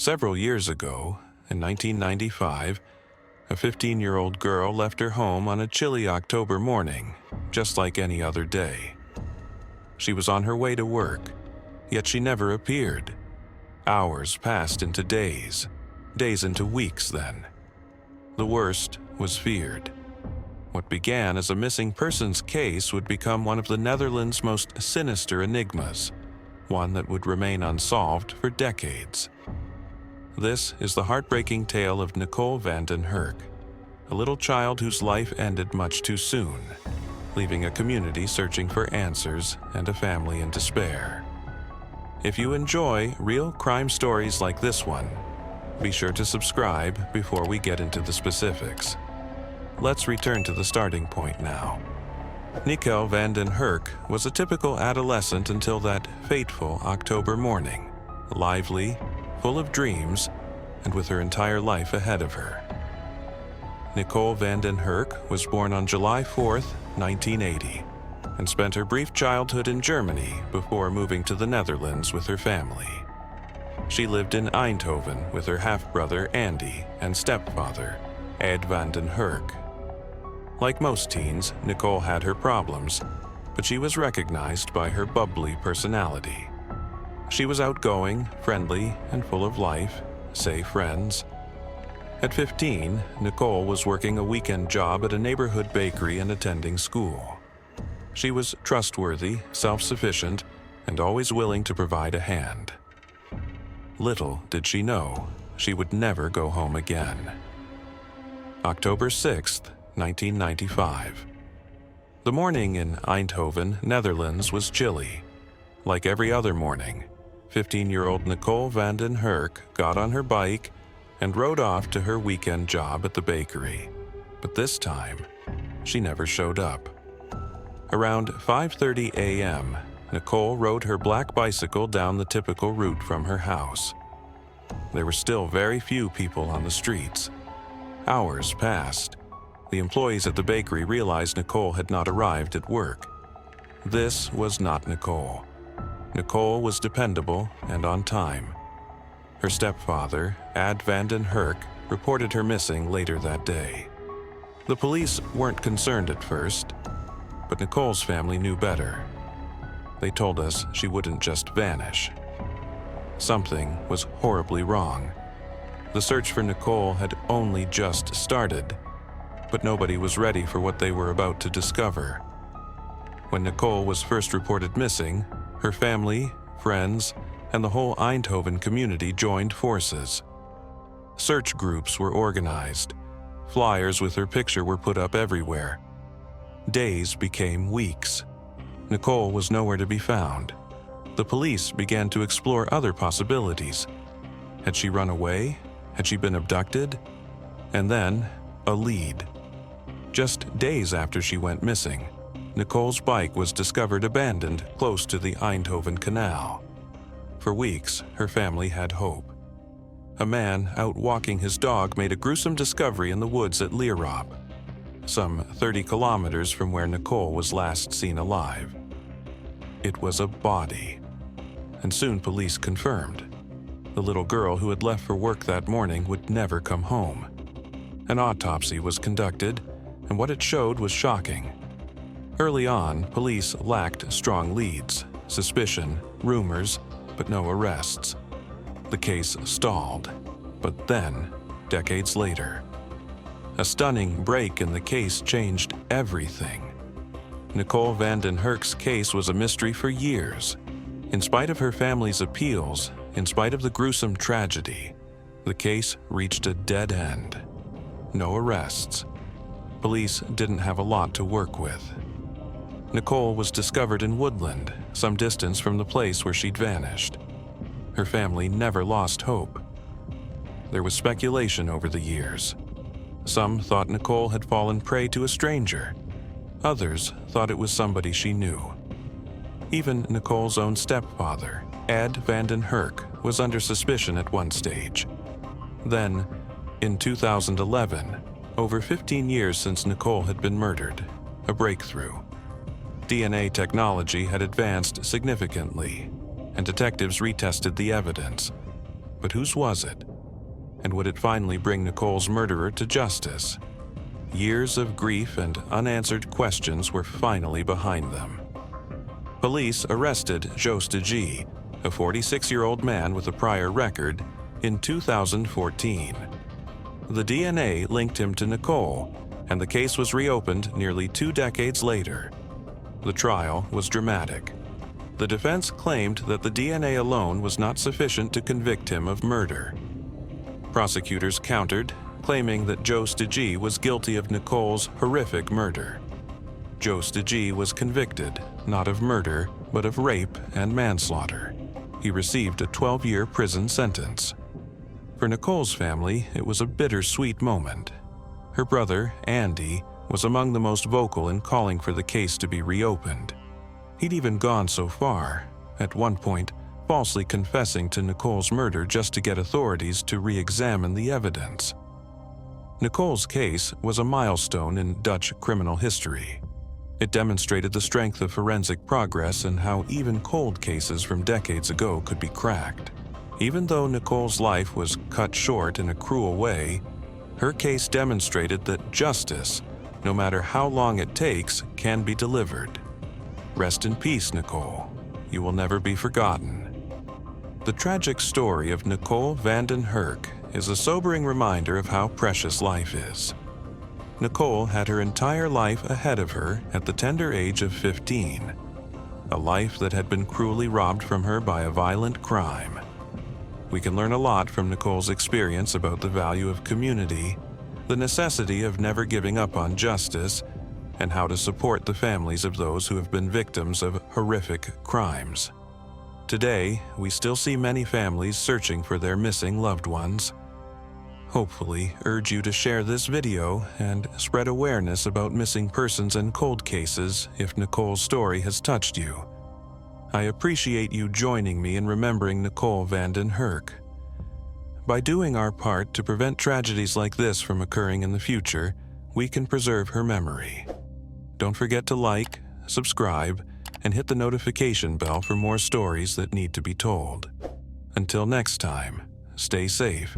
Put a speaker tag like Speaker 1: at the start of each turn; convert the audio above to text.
Speaker 1: Several years ago, in 1995, a 15-year-old girl left her home on a chilly October morning, just like any other day. She was on her way to work, yet she never appeared. Hours passed into days, days into weeks then. The worst was feared. What began as a missing persons case would become one of the Netherlands' most sinister enigmas, one that would remain unsolved for decades. This is the heartbreaking tale of Nicole van den Hurk, a little child whose life ended much too soon, leaving a community searching for answers and a family in despair. If you enjoy real crime stories like this one, be sure to subscribe before we get into the specifics. Let's return to the starting point now. Nicole van den Hurk was a typical adolescent until that fateful October morning, lively, full of dreams, and with her entire life ahead of her. Nicole van den Hurk was born on July 4th, 1980, and spent her brief childhood in Germany before moving to the Netherlands with her family. She lived in Eindhoven with her half-brother Andy and stepfather, Ed van den Hurk. Like most teens, Nicole had her problems, but she was recognized by her bubbly personality. She was outgoing, friendly, and full of life, say friends. At 15, Nicole was working a weekend job at a neighborhood bakery and attending school. She was trustworthy, self-sufficient, and always willing to provide a hand. Little did she know, she would never go home again. October 6th, 1995. The morning in Eindhoven, Netherlands was chilly. Like every other morning, 15-year-old Nicole van den Hurk got on her bike and rode off to her weekend job at the bakery. But this time, she never showed up. Around 5:30 a.m., Nicole rode her black bicycle down the typical route from her house. There were still very few people on the streets. Hours passed. The employees at the bakery realized Nicole had not arrived at work. This was not Nicole. Nicole was dependable and on time. Her stepfather, Ed van den Hurk, reported her missing later that day. The police weren't concerned at first, but Nicole's family knew better. They told us she wouldn't just vanish. Something was horribly wrong. The search for Nicole had only just started, but nobody was ready for what they were about to discover. When Nicole was first reported missing, her family, friends, and the whole Eindhoven community joined forces. Search groups were organized. Flyers with her picture were put up everywhere. Days became weeks. Nicole was nowhere to be found. The police began to explore other possibilities. Had she run away? Had she been abducted? And then, a lead. Just days after she went missing, Nicole's bike was discovered abandoned close to the Eindhoven Canal. For weeks, her family had hope. A man out walking his dog made a gruesome discovery in the woods at Lierop, some 30 kilometers from where Nicole was last seen alive. It was a body, and soon police confirmed. The little girl who had left for work that morning would never come home. An autopsy was conducted, and what it showed was shocking. Early on, police lacked strong leads, suspicion, rumors, but no arrests. The case stalled. But then, decades later, a stunning break in the case changed everything. Nicole van den Hurk's case was a mystery for years. In spite of her family's appeals, in spite of the gruesome tragedy, the case reached a dead end. No arrests. Police didn't have a lot to work with. Nicole was discovered in woodland, some distance from the place where she'd vanished. Her family never lost hope. There was speculation over the years. Some thought Nicole had fallen prey to a stranger. Others thought it was somebody she knew. Even Nicole's own stepfather, Ed van den Hurk, was under suspicion at one stage. Then, in 2011, over 15 years since Nicole had been murdered, a breakthrough. DNA technology had advanced significantly, and detectives retested the evidence. But whose was it? And would it finally bring Nicole's murderer to justice? Years of grief and unanswered questions were finally behind them. Police arrested Jost G., a 46-year-old man with a prior record, in 2014. The DNA linked him to Nicole, and the case was reopened nearly 2 decades later. The trial was dramatic. The defense claimed that the DNA alone was not sufficient to convict him of murder. Prosecutors countered, claiming that Jost G. was guilty of Nicole's horrific murder. Jost G. was convicted, not of murder, but of rape and manslaughter. He received a 12-year prison sentence. For Nicole's family, it was a bittersweet moment. Her brother, Andy, was among the most vocal in calling for the case to be reopened. He'd even gone so far, at one point, falsely confessing to Nicole's murder just to get authorities to re-examine the evidence. Nicole's case was a milestone in Dutch criminal history. It demonstrated the strength of forensic progress and how even cold cases from decades ago could be cracked. Even though Nicole's life was cut short in a cruel way, her case demonstrated that justice, no matter how long it takes, can be delivered. Rest in peace, Nicole. You will never be forgotten. The tragic story of Nicole Vanden Hurk is a sobering reminder of how precious life is. Nicole had her entire life ahead of her at the tender age of 15, a life that had been cruelly robbed from her by a violent crime. We can learn a lot from Nicole's experience about the value of community, the necessity of never giving up on justice, and how to support the families of those who have been victims of horrific crimes. Today, we still see many families searching for their missing loved ones. Hopefully, urge you to share this video and spread awareness about missing persons and cold cases if Nicole's story has touched you. I appreciate you joining me in remembering Nicole Vanden Hurk. By doing our part to prevent tragedies like this from occurring in the future, we can preserve her memory. Don't forget to like, subscribe, and hit the notification bell for more stories that need to be told. Until next time, stay safe.